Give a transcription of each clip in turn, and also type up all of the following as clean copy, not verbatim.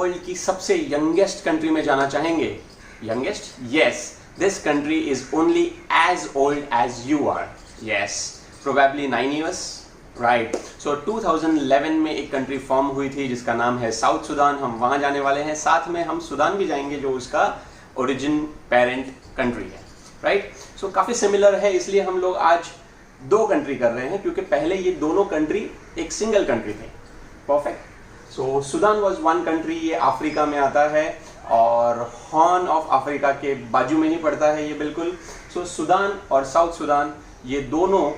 World की सबसे youngest country में जाना चाहेंगे? Youngest? Yes, this country is only as old as you are. Yes, probably 9 years. Right. So 2011 में एक कंट्री फॉर्म हुई थी जिसका नाम है साउथ सूडान. हम वहां जाने वाले हैं, साथ में हम सूडान भी जाएंगे जो उसका ओरिजिन पेरेंट कंट्री है. राइट. सो काफी सिमिलर है, इसलिए हम लोग आज 2 कंट्री कर रहे हैं क्योंकि पहले ये दोनों कंट्री एक सिंगल कंट्री थे. Perfect. So Sudan was one country. ये अफ्रीका में आता है और हॉर्न ऑफ अफ्रीका के बाजू में ही पड़ता है ये बिल्कुल. सो सूडान और साउथ सूडान ये दोनों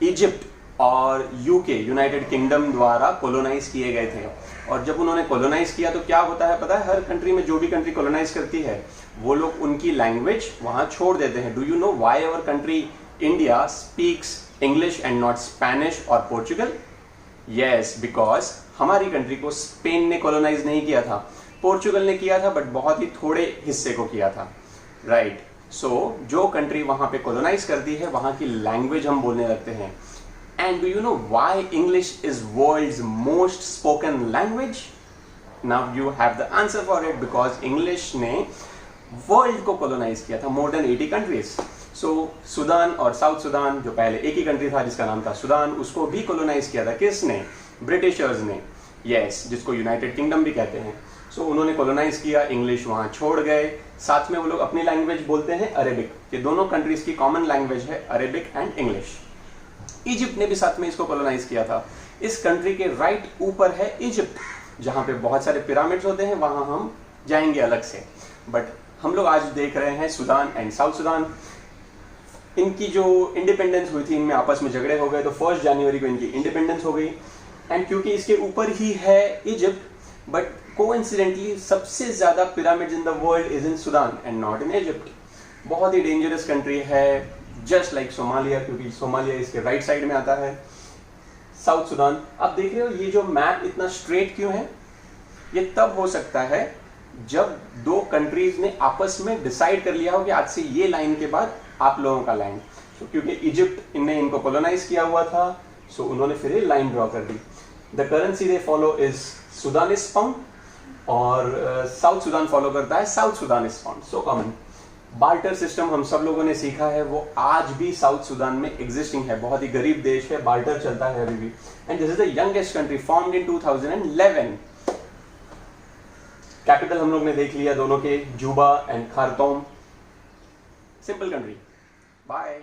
इजिप्ट और यूके यूनाइटेड किंगडम द्वारा कॉलोनाइज किए गए थे. और जब उन्होंने कॉलोनाइज किया तो क्या होता है पता है? हर कंट्री में जो भी कंट्री कॉलोनाइज करती है वो लोग उनकी लैंग्वेज वहां छोड़ देते हैं. Do you know why our country India speaks English and not Spanish और पोर्चुगल? यस, बिकॉज हमारी कंट्री को स्पेन ने कॉलोनाइज नहीं किया था, पोर्चुगल ने किया था, बट बहुत ही थोड़े हिस्से को किया था. राइट. सो जो कंट्री वहां पे कॉलोनाइज करती है वहां की लैंग्वेज हम बोलने लगते हैं. And do you know why English is world's most spoken language? Now you have the answer for it. Because English ने वर्ल्ड को कॉलोनाइज किया था, more than 80 countries. So Sudan और साउथ सूडान जो पहले एक ही कंट्री था जिसका नाम था सूडान, उसको भी कॉलोनाइज किया था. किसने? ब्रिटिशर्स ने. यस, जिसको यूनाइटेड किंगडम भी कहते हैं. सो उन्होंने कॉलोनाइज किया, इंग्लिश वहां छोड़ गए, साथ में वो लोग अपनी लैंग्वेज बोलते हैं अरेबिक. ये दोनों कंट्रीज की कॉमन लैंग्वेज है अरेबिक एंड इंग्लिश. इजिप्ट ने भी साथ में इसको कॉलोनाइज किया था. इस कंट्री के राइट ऊपर है इजिप्ट, जहां पे बहुत सारे पिरामिड्स होते हैं, वहां हम जाएंगे अलग से. बट हम लोग आज देख रहे हैं सूडान एंड साउथ सूडान. इनकी जो इंडिपेंडेंस हुई थी, इनमें आपस में झगड़े हो गए, तो 1 जनवरी को इनकी इंडिपेंडेंस हो गई. एंड क्योंकि इसके ऊपर ही है इजिप्ट, बट कोइंसिडेंटली सबसे ज्यादा pyramids in the world is in Sudan and not in Egypt. बहुत ही डेंजरस कंट्री है, जस्ट लाइक सोमालिया, क्योंकि सोमालिया इसके राइट साइड में आता है. साउथ सूडान, आप देख रहे हो ये जो मैप इतना स्ट्रेट क्यों है? ये तब हो सकता है जब 2 कंट्रीज ने आपस में डिसाइड कर लिया हो कि आज से ये लाइन के बाद आप लोगों का लैंड. तो क्योंकि इजिप्ट ने इनको कॉलोनाइज किया हुआ था, सो उन्होंने फिर ये लाइन ड्रॉ कर दी. The currency they follow is Sudanese pound और साउथ सूडान फॉलो करता है South Sudanese pound. So common. Barter system हम सब लोगों ने सीखा है, वो आज भी साउथ सूडान में एग्जिस्टिंग है. बहुत ही गरीब देश है, बार्टर चलता है अभी भी. And this is the youngest country, formed in 2011. Capital हम लोग ने देख लिया दोनों के, Juba and Khartoum. Simple country. Bye.